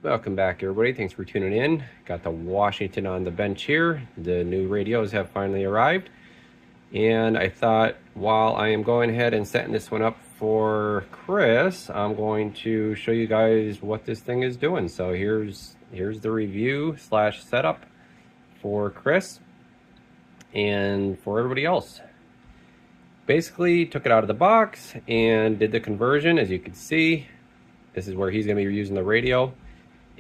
Welcome back, everybody. Thanks for tuning in. Got the Washington on the bench here. The new radios have finally arrived. And I thought while I am going ahead and setting this one up for Chris, I'm going to show you guys what this thing is doing. So here's the review slash setup for Chris and for everybody else. Basically took it out of the box and did the conversion. As you can see, this is where he's going to be using the radio.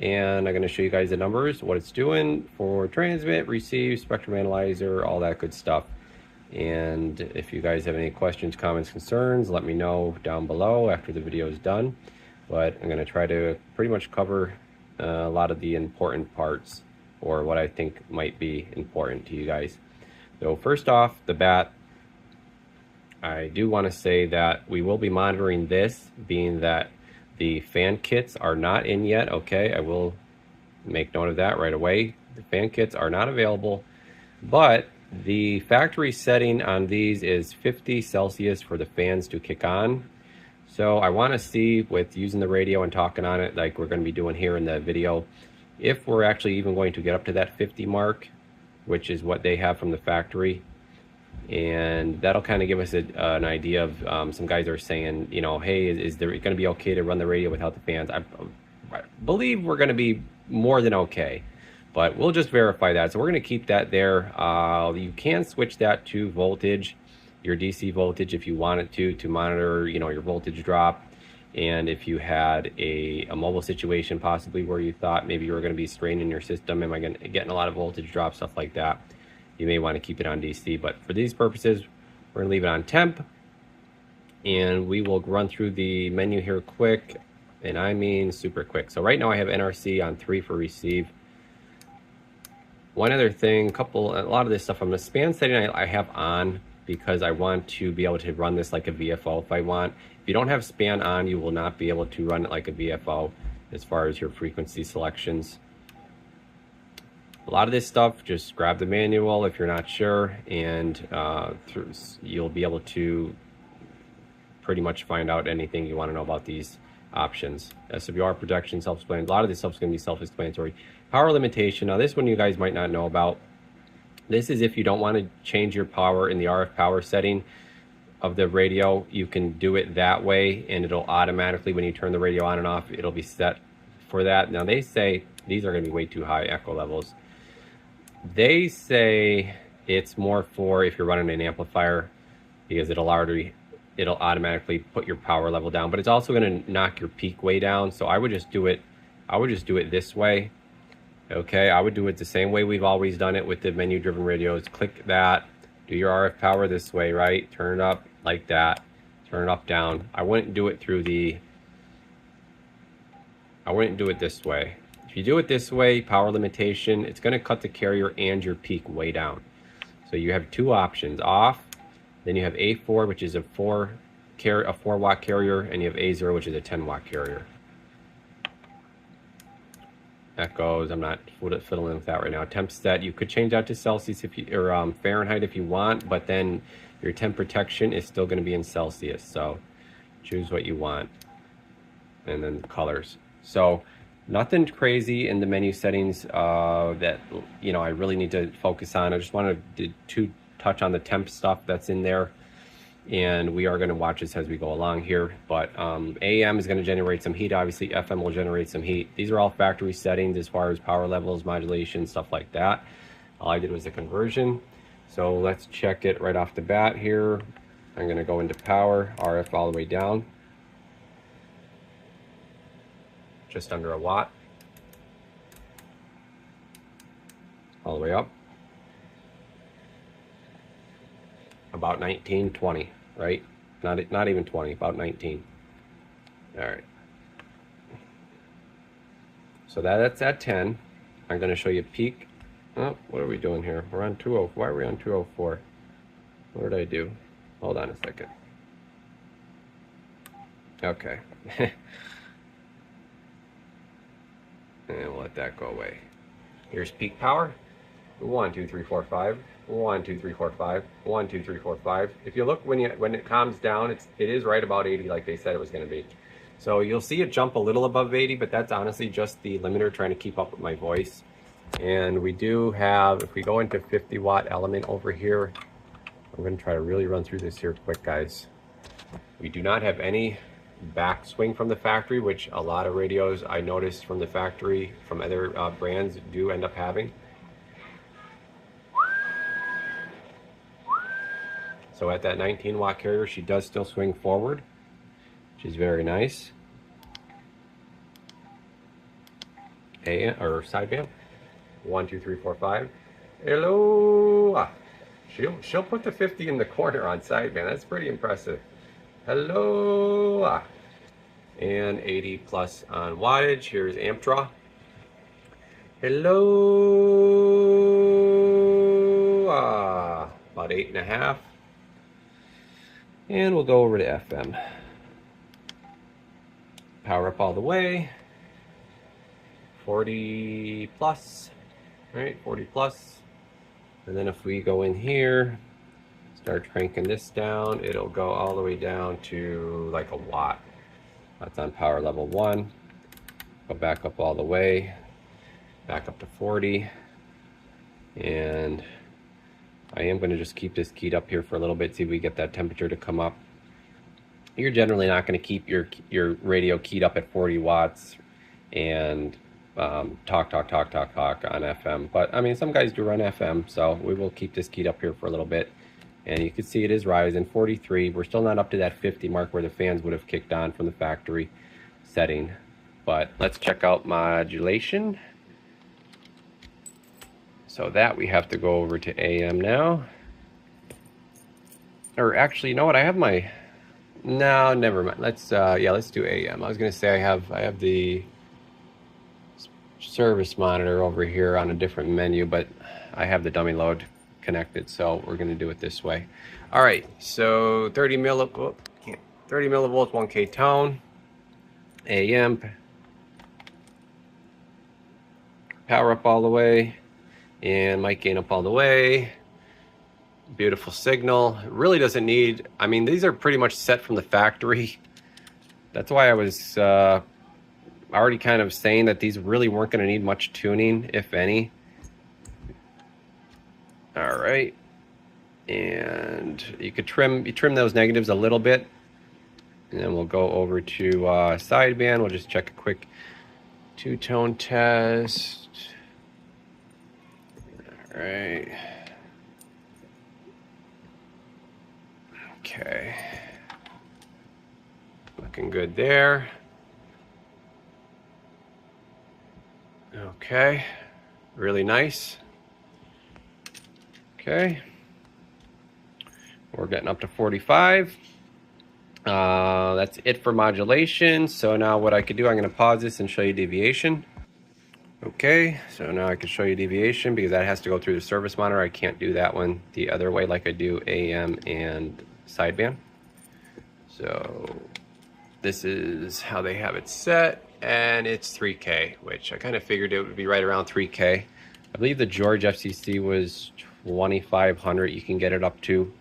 And I'm going to show you guys the numbers, what it's doing for transmit, receive, spectrum analyzer, all that good stuff. And if you guys have any questions, comments, concerns, let me know down below after the video is done. But I'm going to try to pretty much cover a lot of the important parts, or what I think might be important to you guys. So first off the bat, I do want to say that we will be monitoring this, being that the fan kits are not in yet. Okay, I will make note of that right away. The fan kits are not available, but the factory setting on these is 50 Celsius for the fans to kick on. So I want to see, with using the radio and talking on it like we're going to be doing here in the video, if we're actually even going to get up to that 50 mark, which is what they have from the factory. And that'll kind of give us an idea of some guys are saying, you know, hey, is there going to be okay to run the radio without the fans? I believe we're going to be more than okay, but we'll just verify that. So we're going to keep that there. You can switch that to voltage, your DC voltage, if you wanted to monitor, you know, your voltage drop. And if you had a mobile situation possibly where you thought maybe you were going to be straining your system, am I getting a lot of voltage drop, stuff like that, you may want to keep it on DC. But for these purposes, we're going to leave it on temp, and we will run through the menu here quick, and I mean super quick. So right now I have NRC on 3 for receive. One other thing, a lot of this stuff, the span setting I have on because I want to be able to run this like a VFO if I want. If you don't have span on, you will not be able to run it like a VFO as far as your frequency selections. A lot of this stuff, just grab the manual if you're not sure, and you'll be able to pretty much find out anything you want to know about these options. SWR protection, self-explanatory. A lot of this stuff is going to be self-explanatory. Power limitation. Now this one you guys might not know about. This is if you don't want to change your power in the RF power setting of the radio, you can do it that way, and it'll automatically, when you turn the radio on and off, it'll be set for that. Now they say these are going to be way too high echo levels. They say it's more for if you're running an amplifier, because it'll automatically put your power level down, but it's also going to knock your peak way down. So I would just do it this way. Okay, I would do it the same way we've always done it with the menu driven radios. Click that, do your RF power this way, right? Turn it up like that, turn it up, down. I wouldn't do it this way. If you do it this way, power limitation, it's going to cut the carrier and your peak way down. So you have two options: off, then you have A4, which is a 4 watt carrier, and you have A0, which is a 10 watt carrier. Echoes, I'm not fiddling with that right now. Temp set, you could change that to Celsius or Fahrenheit if you want, but then your temp protection is still going to be in Celsius. So choose what you want, and then the colors. So nothing crazy in the menu settings that, you know, I really need to focus on. I just wanted to touch on the temp stuff that's in there, and we are going to watch this as we go along here. But AM is going to generate some heat. Obviously FM will generate some heat. These are all factory settings as far as power levels, modulation, stuff like that. All I did was a conversion. So let's check it right off the bat here. I'm going to go into power, RF all the way down, just under a watt, all the way up, about 19, 20, right? Not even 20, about 19. All right. So that's at 10. I'm going to show you peak. Oh, what are we doing here? We're on 204. Why are we on 204? What did I do? Hold on a second. Okay. And we'll let that go away. Here's peak power. 1, 2, 3, 4, 5. 1, 2, 3, 4, 5. 1, 2, 3, 4, 5. If you look when it calms down, it is right about 80, like they said it was going to be. So you'll see it jump a little above 80, but that's honestly just the limiter trying to keep up with my voice. And we do have, if we go into 50 watt element over here, I'm going to try to really run through this here quick, guys. We do not have any backswing from the factory, which a lot of radios I noticed from the factory from other brands do end up having. So at that 19 watt carrier, she does still swing forward, which is very nice. Or sideband. 1, 2, 3, 4, 5. Hello. She'll put the 50 in the corner on sideband. That's pretty impressive. Hello. And 80 plus on wattage. Here's amp draw. Hello. About 8.5. And we'll go over to FM. Power up all the way. 40 plus. Right, 40 plus. And then if we go in here, start cranking this down, it'll go all the way down to like a watt. That's on power level 1. Go back up all the way, back up to 40. And I am going to just keep this keyed up here for a little bit, see if we get that temperature to come up. You're generally not going to keep your radio keyed up at 40 watts and talk on FM. But I mean, some guys do run FM, so we will keep this keyed up here for a little bit. And you can see it is rising, 43. We're still not up to that 50 mark where the fans would have kicked on from the factory setting. But let's check out modulation. So that we have to go over to AM now. Or actually, you know what? I have my... No, never mind. Let's do AM. I was gonna say I have the service monitor over here on a different menu, but I have the dummy load connected, so we're gonna do it this way. All right, so 30 millivolts, 1K tone, AM, power up all the way, and mic gain up all the way. Beautiful signal. It really doesn't need, I mean, these are pretty much set from the factory. That's why I was already kind of saying that these really weren't going to need much tuning, if any. All right. And you could trim those negatives a little bit. And then we'll go over to sideband. We'll just check a quick two-tone test. All right. Okay, looking good there. Okay, really nice. Okay, we're getting up to 45. That's it for modulation. So now what I could do, I'm going to pause this and show you deviation. Okay, so now I can show you deviation because that has to go through the service monitor. I can't do that one the other way like I do AM and sideband. So this is how they have it set, and it's 3K, which I kind of figured it would be right around 3K. I believe the George FCC was 2,500 you can get it up to.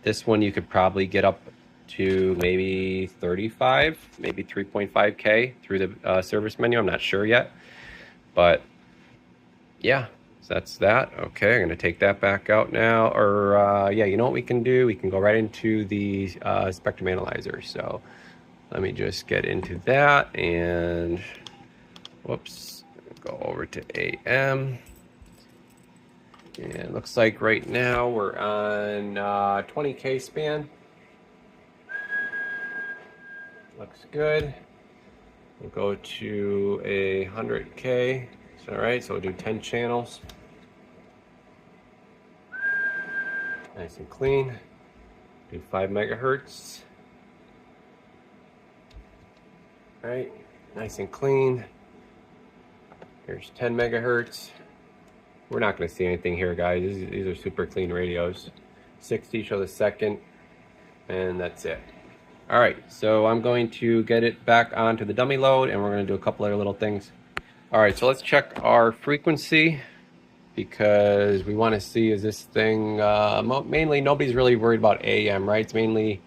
This one you could probably get up to maybe 35, maybe 3.5K through the service menu. I'm not sure yet, but yeah. That's that. Okay, I'm going to take that back out now. Or yeah, you know what we can do? We can go right into the spectrum analyzer. So let me just get into that and whoops, go over to AM. And it looks like right now we're on 20K span. Looks good. We'll go to 100K. All right, so we'll do 10 channels. Nice and clean. Do 5 megahertz. All right, nice and clean. Here's 10 megahertz. We're not going to see anything here, guys. These are super clean radios. 60, show the second, and that's it. All right, so I'm going to get it back onto the dummy load, and we're going to do a couple other little things. All right, so let's check our frequency because we want to see, is this thing, mainly nobody's really worried about AM, right? It's mainly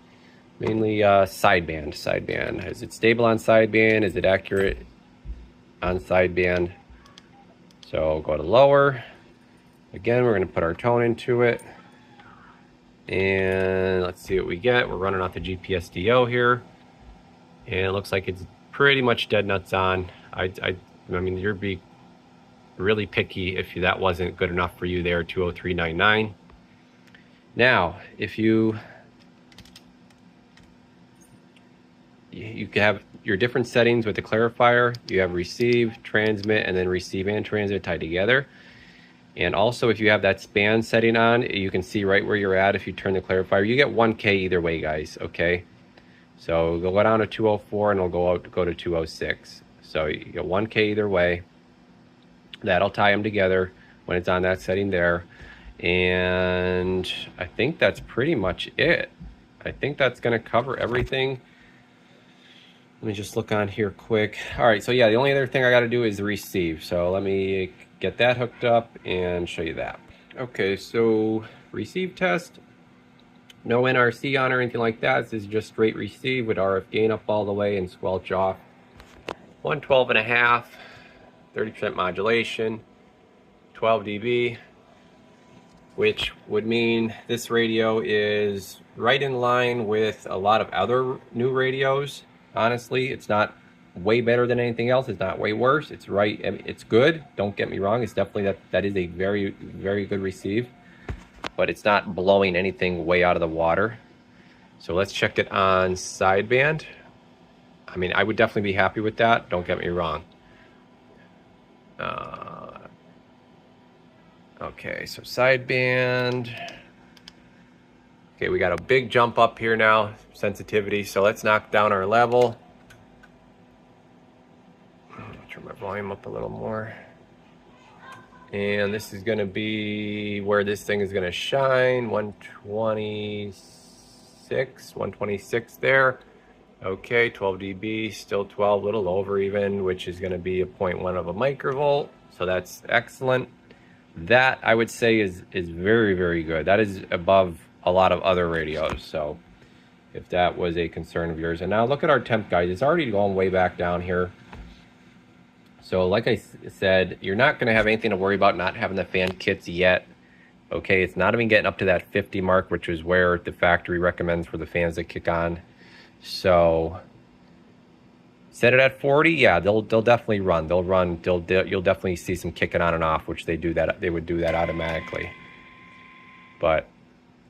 Mainly sideband. Is it stable on sideband? Is it accurate on sideband? So go to lower. Again, we're going to put our tone into it. And let's see what we get. We're running off the GPSDO here. And it looks like it's pretty much dead nuts on. I mean, you'd be really picky if that wasn't good enough for you there, 20399. Now, if you can have your different settings with the clarifier. You have receive, transmit, and then receive and transmit tied together. And also, if you have that span setting on, you can see right where you're at. If you turn the clarifier, you get 1K either way, guys. Okay, so we'll go down to 204 and we'll go to 206. So you get 1K either way. That'll tie them together when it's on that setting there. And I think that's pretty much it. I think that's going to cover everything. Let me just look on here quick. All right, so yeah, the only other thing I got to do is the receive. So let me get that hooked up and show you that. Okay, so receive test. No NRC on or anything like that. This is just straight receive with RF gain up all the way and squelch off. 112.5, 30% modulation, 12 dB, which would mean this radio is right in line with a lot of other new radios. Honestly, it's not way better than anything else. It's not way worse. It's right. I mean, it's good. Don't get me wrong. It's definitely that is a very, very good receive, but it's not blowing anything way out of the water. So let's check it on sideband. I mean, I would definitely be happy with that. Don't get me wrong. Okay, so sideband. Okay, we got a big jump up here now, sensitivity. So let's knock down our level. Turn my volume up a little more. And this is going to be where this thing is going to shine. 126 there. Okay, 12 dB, still 12, a little over even, which is going to be a 0.1 of a microvolt. So that's excellent. That I would say is very, very good. That is above a lot of other radios. So if that was a concern of yours. And now look at our temp, guys. It's already going way back down here. So like I said, you're not going to have anything to worry about not having the fan kits yet. Okay, it's not even getting up to that 50 mark, which is where the factory recommends for the fans to kick on. So set it at 40. Yeah, they'll definitely run. You'll definitely see some kicking on and off, which they would do that automatically. But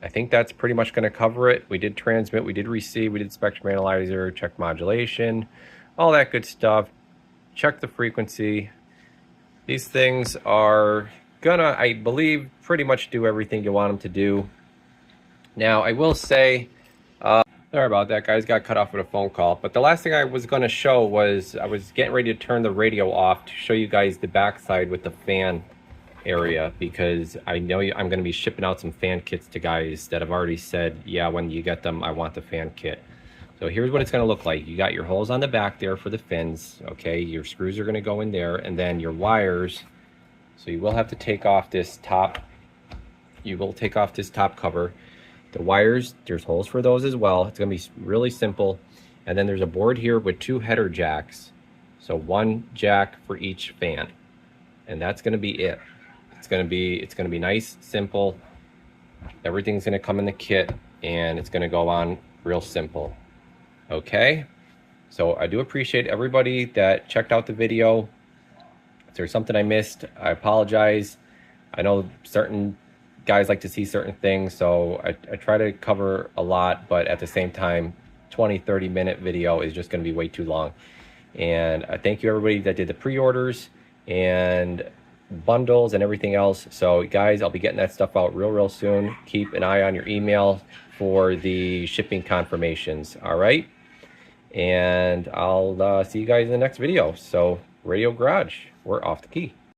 I think that's pretty much going to cover it. We did transmit, we did receive, we did spectrum analyzer, check modulation, all that good stuff. Check the frequency. These things are gonna, I believe, pretty much do everything you want them to do. Now, I will say, sorry about that, guys, got cut off with a phone call. But the last thing I was going to show was I was getting ready to turn the radio off to show you guys the backside with the fan area, because I know I'm going to be shipping out some fan kits to guys that have already said, yeah, when you get them, I want the fan kit. So here's what it's going to look like. You got your holes on the back there for the fins. Okay, your screws are going to go in there, and then your wires. So you will have to take off this top. You will take off this top cover. The wires, there's holes for those as well. It's going to be really simple. And then there's a board here with 2 header jacks. So 1 jack for each fan. And that's going to be it. It's going to be nice, simple. Everything's going to come in the kit, and it's going to go on real simple. Okay? So I do appreciate everybody that checked out the video. If there's something I missed, I apologize. I know certain guys like to see certain things, so I try to cover a lot, but at the same time, 20-30 minute video is just going to be way too long. And I thank you everybody that did the pre-orders and bundles and everything else. So guys, I'll be getting that stuff out real soon. Keep an eye on your email for the shipping confirmations. All right, and I'll see you guys in the next video. So Radio Garage, we're off the key.